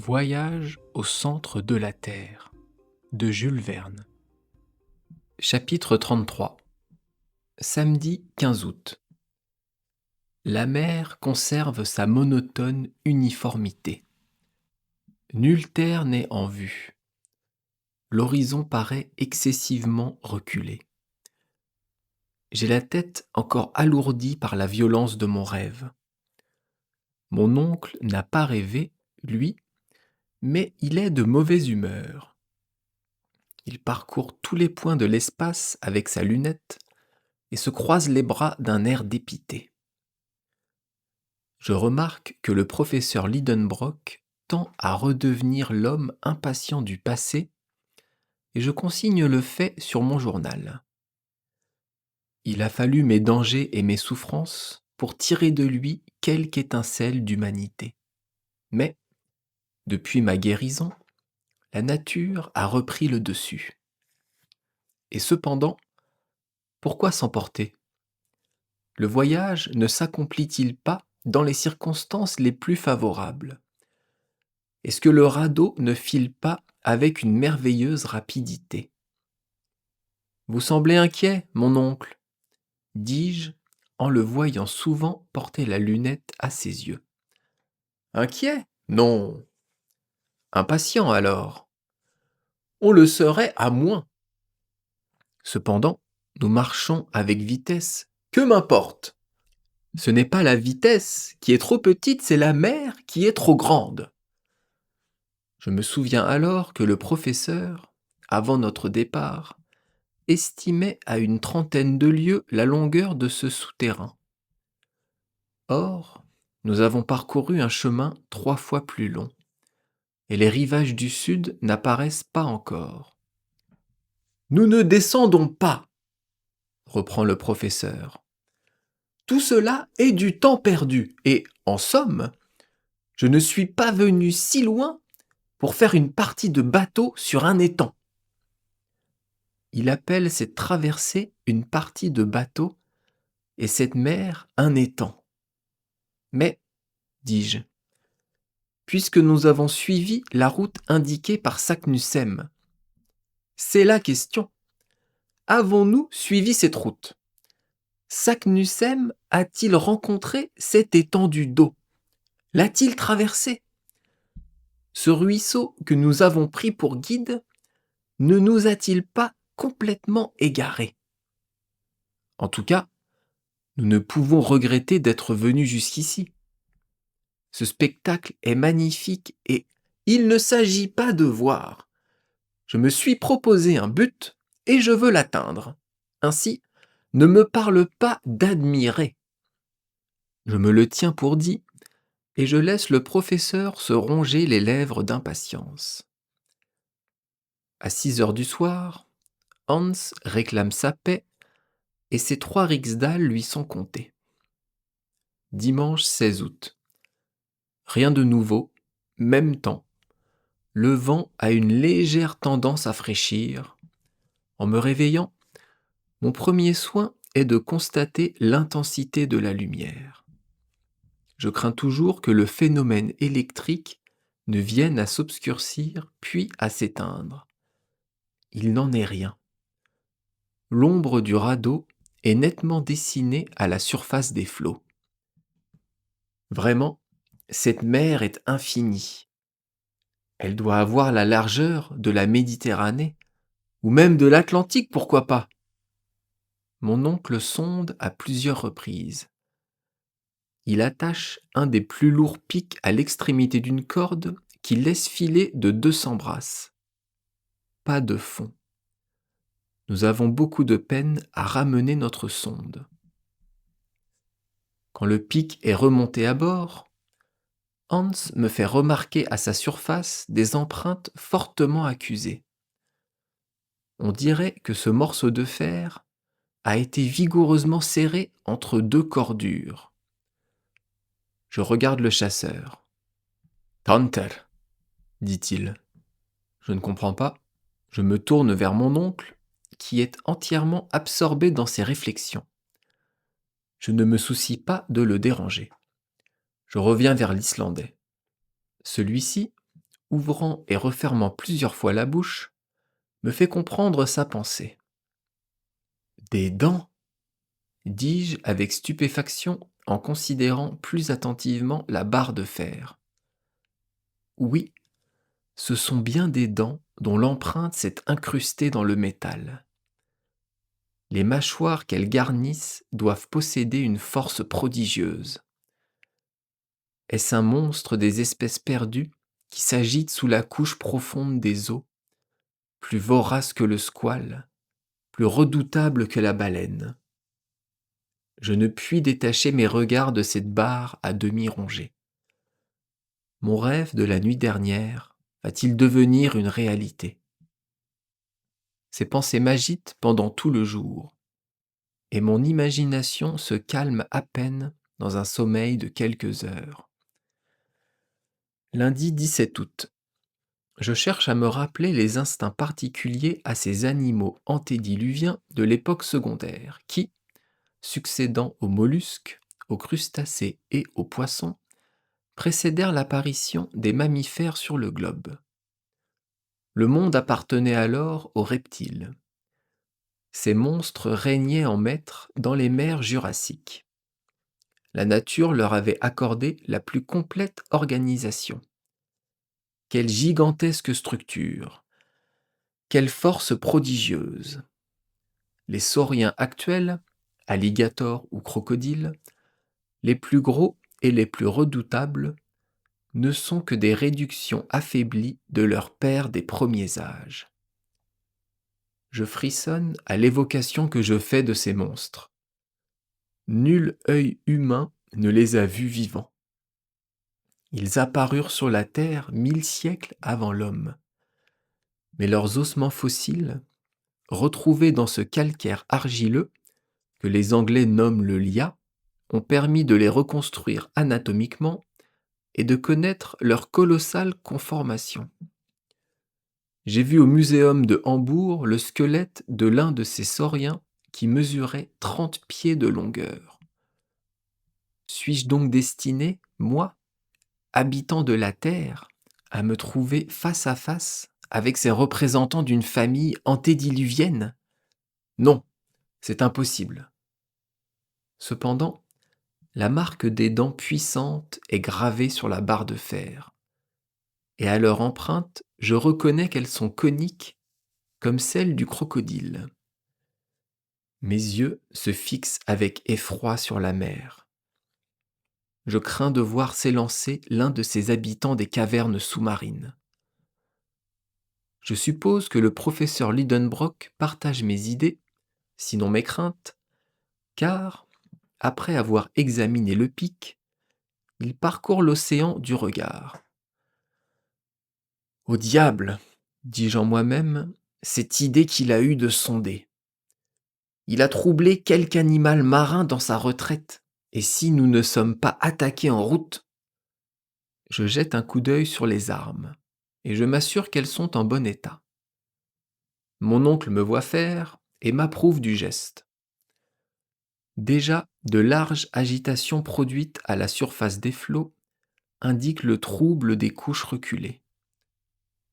Voyage au centre de la Terre de Jules Verne. Chapitre 33. Samedi 15 août. La mer conserve sa monotone uniformité. Nulle terre n'est en vue. L'horizon paraît excessivement reculé. J'ai la tête encore alourdie par la violence de mon rêve. Mon oncle n'a pas rêvé, lui, mais il est de mauvaise humeur. Il parcourt tous les points de l'espace avec sa lunette et se croise les bras d'un air dépité. Je remarque que le professeur Lidenbrock tend à redevenir l'homme impatient du passé et je consigne le fait sur mon journal. Il a fallu mes dangers et mes souffrances pour tirer de lui quelque étincelle d'humanité. Mais, depuis ma guérison, la nature a repris le dessus. Et cependant, pourquoi s'emporter ? Le voyage ne s'accomplit-il pas dans les circonstances les plus favorables ? Est-ce que le radeau ne file pas avec une merveilleuse rapidité ? Vous semblez inquiet, mon oncle, dis-je en le voyant souvent porter la lunette à ses yeux. Inquiet ? Non. Impatient alors ? On le serait à moins. Cependant, nous marchons avec vitesse. Que m'importe ? Ce n'est pas la vitesse qui est trop petite, c'est la mer qui est trop grande. Je me souviens alors que le professeur, avant notre départ, estimait à une trentaine de lieues la longueur de ce souterrain. Or, nous avons parcouru un chemin 3 fois plus long, et les rivages du sud n'apparaissent pas encore. Nous ne descendons pas, reprend le professeur. Tout cela est du temps perdu, et, en somme, je ne suis pas venu si loin pour faire une partie de bateau sur un étang. Il appelle cette traversée une partie de bateau et cette mer un étang. Mais, dis-je, puisque nous avons suivi la route indiquée par Saknussemm, c'est la question. Avons-nous suivi cette route ? Saknussemm a-t-il rencontré cette étendue d'eau ? L'a-t-il traversée ? Ce ruisseau que nous avons pris pour guide ne nous a-t-il pas complètement égarés ? En tout cas, nous ne pouvons regretter d'être venus jusqu'ici. Ce spectacle est magnifique et il ne s'agit pas de voir. Je me suis proposé un but et je veux l'atteindre. Ainsi, ne me parle pas d'admirer. Je me le tiens pour dit et je laisse le professeur se ronger les lèvres d'impatience. À 6 heures du soir, Hans réclame sa paix et ses 3 riksdals lui sont comptés. Dimanche 16 août. Rien de nouveau, même temps. Le vent a une légère tendance à fraîchir. En me réveillant, mon premier soin est de constater l'intensité de la lumière. Je crains toujours que le phénomène électrique ne vienne à s'obscurcir puis à s'éteindre. Il n'en est rien. L'ombre du radeau est nettement dessinée à la surface des flots. Vraiment, cette mer est infinie. Elle doit avoir la largeur de la Méditerranée, ou même de l'Atlantique, pourquoi pas ? Mon oncle sonde à plusieurs reprises. Il attache un des plus lourds pics à l'extrémité d'une corde qu'il laisse filer de 200 brasses. Pas de fond. Nous avons beaucoup de peine à ramener notre sonde. Quand le pic est remonté à bord, Hans me fait remarquer à sa surface des empreintes fortement accusées. On dirait que ce morceau de fer a été vigoureusement serré entre 2 cordures. Je regarde le chasseur. « Tanter », dit-il. Je ne comprends pas. Je me tourne vers mon oncle, qui est entièrement absorbé dans ses réflexions. Je ne me soucie pas de le déranger. Je reviens vers l'Islandais. Celui-ci, ouvrant et refermant plusieurs fois la bouche, me fait comprendre sa pensée. Des dents, dis-je avec stupéfaction en considérant plus attentivement la barre de fer. Oui, ce sont bien des dents dont l'empreinte s'est incrustée dans le métal. Les mâchoires qu'elles garnissent doivent posséder une force prodigieuse. Est-ce un monstre des espèces perdues qui s'agite sous la couche profonde des eaux, plus vorace que le squale, plus redoutable que la baleine? Je ne puis détacher mes regards de cette barre à demi rongée. Mon rêve de la nuit dernière va-t-il devenir une réalité? Ces pensées m'agitent pendant tout le jour, et mon imagination se calme à peine dans un sommeil de quelques heures. Lundi 17 août. Je cherche à me rappeler les instincts particuliers à ces animaux antédiluviens de l'époque secondaire qui, succédant aux mollusques, aux crustacés et aux poissons, précédèrent l'apparition des mammifères sur le globe. Le monde appartenait alors aux reptiles. Ces monstres régnaient en maîtres dans les mers jurassiques. La nature leur avait accordé la plus complète organisation. Quelle gigantesque structure! Quelle force prodigieuse! Les sauriens actuels, alligators ou crocodiles, les plus gros et les plus redoutables, ne sont que des réductions affaiblies de leurs pères des premiers âges. Je frissonne à l'évocation que je fais de ces monstres. Nul œil humain ne les a vus vivants. Ils apparurent sur la Terre 1000 siècles avant l'homme. Mais leurs ossements fossiles, retrouvés dans ce calcaire argileux, que les Anglais nomment le Lia, ont permis de les reconstruire anatomiquement et de connaître leur colossale conformation. J'ai vu au muséum de Hambourg le squelette de l'un de ces sauriens qui mesurait 30 pieds de longueur. Suis-je donc destiné, moi, habitant de la Terre, à me trouver face à face avec ces représentants d'une famille antédiluvienne? Non, c'est impossible. Cependant, la marque des dents puissantes est gravée sur la barre de fer, et à leur empreinte, je reconnais qu'elles sont coniques comme celles du crocodile. Mes yeux se fixent avec effroi sur la mer. Je crains de voir s'élancer l'un de ces habitants des cavernes sous-marines. Je suppose que le professeur Lidenbrock partage mes idées, sinon mes craintes, car, après avoir examiné le pic, il parcourt l'océan du regard. Au diable, dis-je en moi-même, cette idée qu'il a eue de sonder. Il a troublé quelque animal marin dans sa retraite, et si nous ne sommes pas attaqués en route? Je jette un coup d'œil sur les armes, et je m'assure qu'elles sont en bon état. Mon oncle me voit faire et m'approuve du geste. Déjà, de larges agitations produites à la surface des flots indiquent le trouble des couches reculées.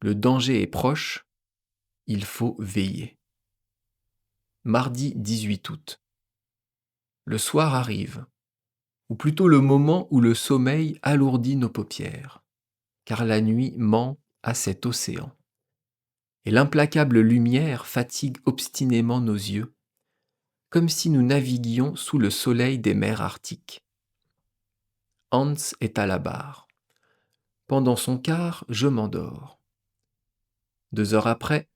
Le danger est proche, il faut veiller. Mardi 18 août. Le soir arrive, ou plutôt le moment où le sommeil alourdit nos paupières, car la nuit ment à cet océan. Et l'implacable lumière fatigue obstinément nos yeux, comme si nous naviguions sous le soleil des mers arctiques. Hans est à la barre. Pendant son quart, je m'endors. 2 heures après,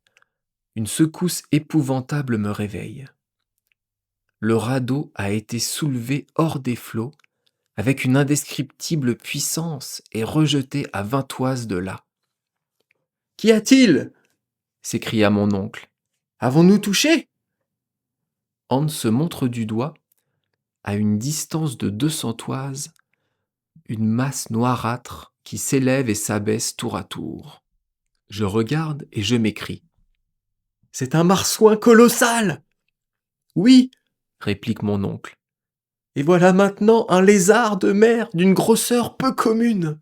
une secousse épouvantable me réveille. Le radeau a été soulevé hors des flots avec une indescriptible puissance et rejeté à 20 toises de là. « Qu'y a-t-il » s'écria mon oncle. « Avons-nous touché ?» Hans se montre du doigt, à une distance de 200 toises, une masse noirâtre qui s'élève et s'abaisse tour à tour. Je regarde et je m'écrie. « C'est un marsouin colossal !»« Oui, » réplique mon oncle. « Et voilà maintenant un lézard de mer d'une grosseur peu commune. »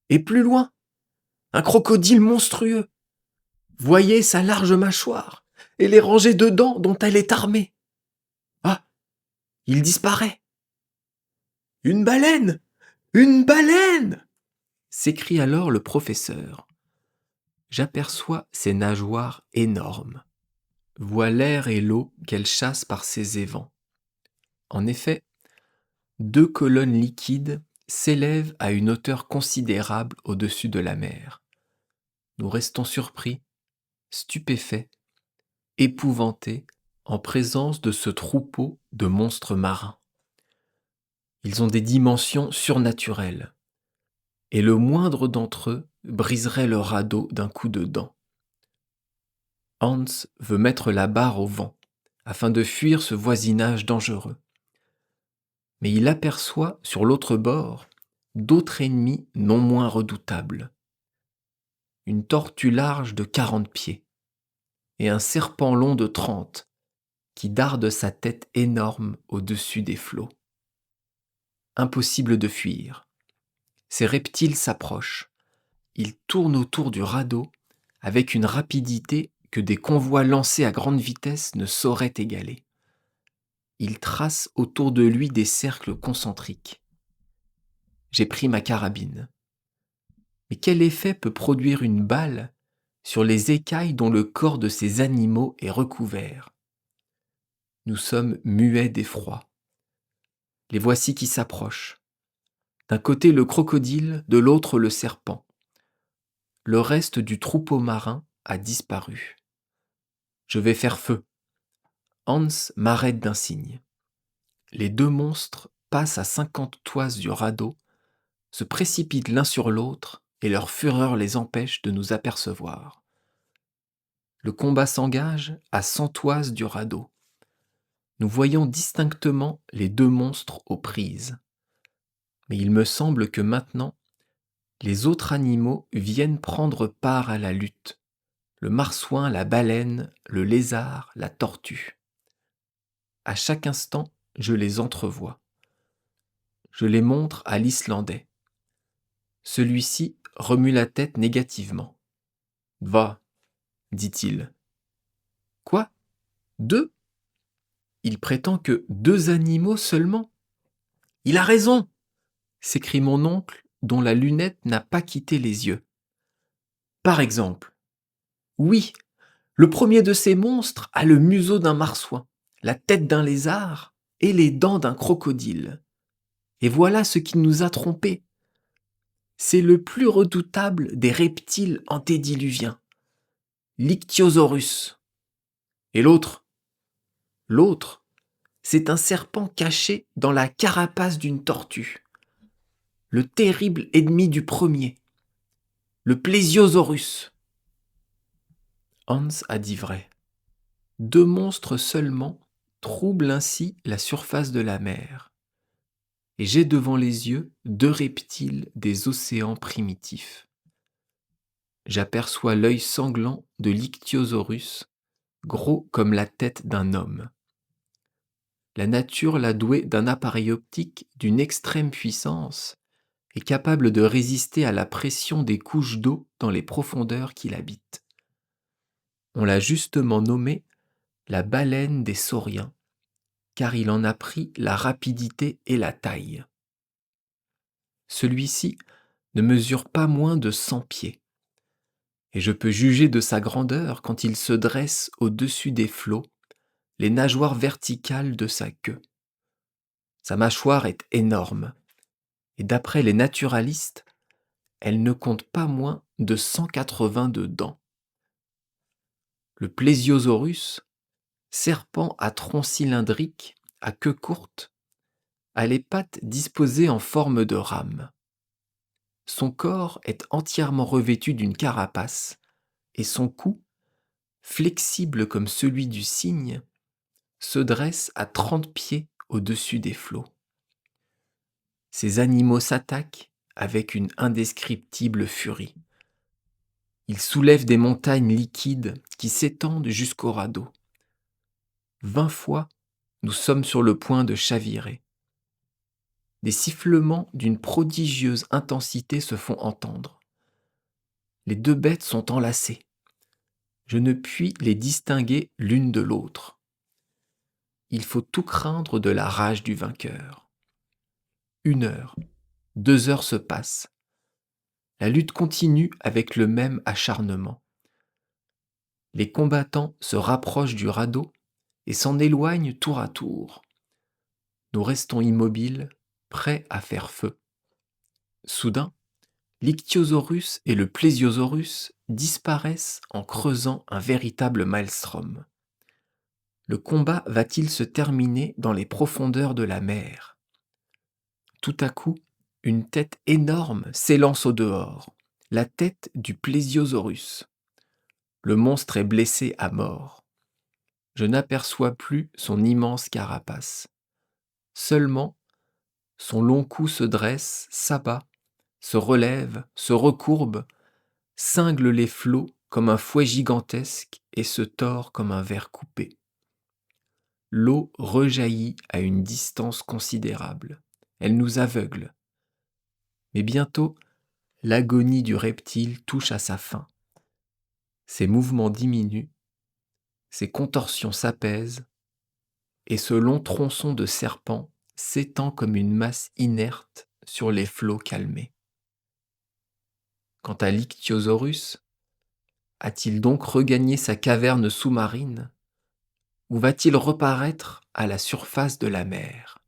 Et plus loin, Un crocodile monstrueux. Voyez sa large mâchoire et les rangées de dents dont elle est armée. Ah, il disparaît. Une baleine! Une baleine! S'écrie alors le professeur. J'aperçois ses nageoires énormes. Vois l'air et l'eau qu'elle chasse par ses évents. En effet, 2 colonnes liquides s'élèvent à une hauteur considérable au-dessus de la mer. Nous restons surpris, stupéfaits, épouvantés en présence de ce troupeau de monstres marins. Ils ont des dimensions surnaturelles, et le moindre d'entre eux briserait le radeau d'un coup de dent. Hans veut mettre la barre au vent, afin de fuir ce voisinage dangereux. Mais il aperçoit sur l'autre bord d'autres ennemis non moins redoutables. Une tortue large de 40 pieds et un serpent long de 30 qui darde sa tête énorme au-dessus des flots. Impossible de fuir. Ces reptiles s'approchent. Ils tournent autour du radeau avec une rapidité que des convois lancés à grande vitesse ne sauraient égaler. Ils tracent autour de lui des cercles concentriques. J'ai pris ma carabine. Mais quel effet peut produire une balle sur les écailles dont le corps de ces animaux est recouvert? Nous sommes muets d'effroi. Les voici qui s'approchent. D'un côté le crocodile, de l'autre le serpent. Le reste du troupeau marin a disparu. Je vais faire feu. Hans m'arrête d'un signe. Les 2 monstres passent à 50 toises du radeau, se précipitent l'un sur l'autre et leur fureur les empêche de nous apercevoir. Le combat s'engage à 100 toises du radeau. Nous voyons distinctement les 2 monstres aux prises. Mais il me semble que maintenant, les autres animaux viennent prendre part à la lutte. Le marsouin, la baleine, le lézard, la tortue. À chaque instant, je les entrevois. Je les montre à l'Islandais. Celui-ci remue la tête négativement. Va, dit-il. Quoi? 2? Il prétend que 2 animaux seulement? Il a raison, s'écrie mon oncle dont la lunette n'a pas quitté les yeux. Par exemple, oui, le premier de ces monstres a le museau d'un marsouin, la tête d'un lézard et les dents d'un crocodile. Et voilà ce qui nous a trompés. C'est le plus redoutable des reptiles antédiluviens, l'Ichthyosaurus. Et l'autre? L'autre, c'est un serpent caché dans la carapace d'une tortue. Le terrible ennemi du premier, le Plesiosaurus. Hans a dit vrai. 2 monstres seulement troublent ainsi la surface de la mer. Et j'ai devant les yeux 2 reptiles des océans primitifs. J'aperçois l'œil sanglant de l'Ichthyosaurus, gros comme la tête d'un homme. La nature l'a doué d'un appareil optique d'une extrême puissance et capable de résister à la pression des couches d'eau dans les profondeurs qu'il habite. On l'a justement nommé la baleine des sauriens, car il en a pris la rapidité et la taille. Celui-ci ne mesure pas moins de 100 pieds, et je peux juger de sa grandeur quand il se dresse au-dessus des flots, les nageoires verticales de sa queue. Sa mâchoire est énorme, et d'après les naturalistes, elle ne compte pas moins de 182 dents. Le Plesiosaurus, serpent à tronc cylindrique, à queue courte, a les pattes disposées en forme de rame. Son corps est entièrement revêtu d'une carapace, et son cou, flexible comme celui du cygne, se dresse à 30 pieds au-dessus des flots. Ces animaux s'attaquent avec une indescriptible furie. Ils soulèvent des montagnes liquides qui s'étendent jusqu'au radeau. 20 fois, nous sommes sur le point de chavirer. Des sifflements d'une prodigieuse intensité se font entendre. Les deux bêtes sont enlacées. Je ne puis les distinguer l'une de l'autre. Il faut tout craindre de la rage du vainqueur. 1 heure, 2 heures se passent. La lutte continue avec le même acharnement. Les combattants se rapprochent du radeau et s'en éloignent tour à tour. Nous restons immobiles, prêts à faire feu. Soudain, l'Ichthyosaurus et le Plesiosaurus disparaissent en creusant un véritable maelstrom. Le combat va-t-il se terminer dans les profondeurs de la mer? Tout à coup, une tête énorme s'élance au dehors, la tête du Plesiosaurus. Le monstre est blessé à mort. Je n'aperçois plus son immense carapace. Seulement, son long cou se dresse, s'abat, se relève, se recourbe, cingle les flots comme un fouet gigantesque et se tord comme un ver coupé. L'eau rejaillit à une distance considérable. Elle nous aveugle. Mais bientôt, l'agonie du reptile touche à sa fin. Ses mouvements diminuent, ses contorsions s'apaisent, et ce long tronçon de serpent s'étend comme une masse inerte sur les flots calmés. Quant à l'Ichthyosaurus, a-t-il donc regagné sa caverne sous-marine ou va-t-il reparaître à la surface de la mer ?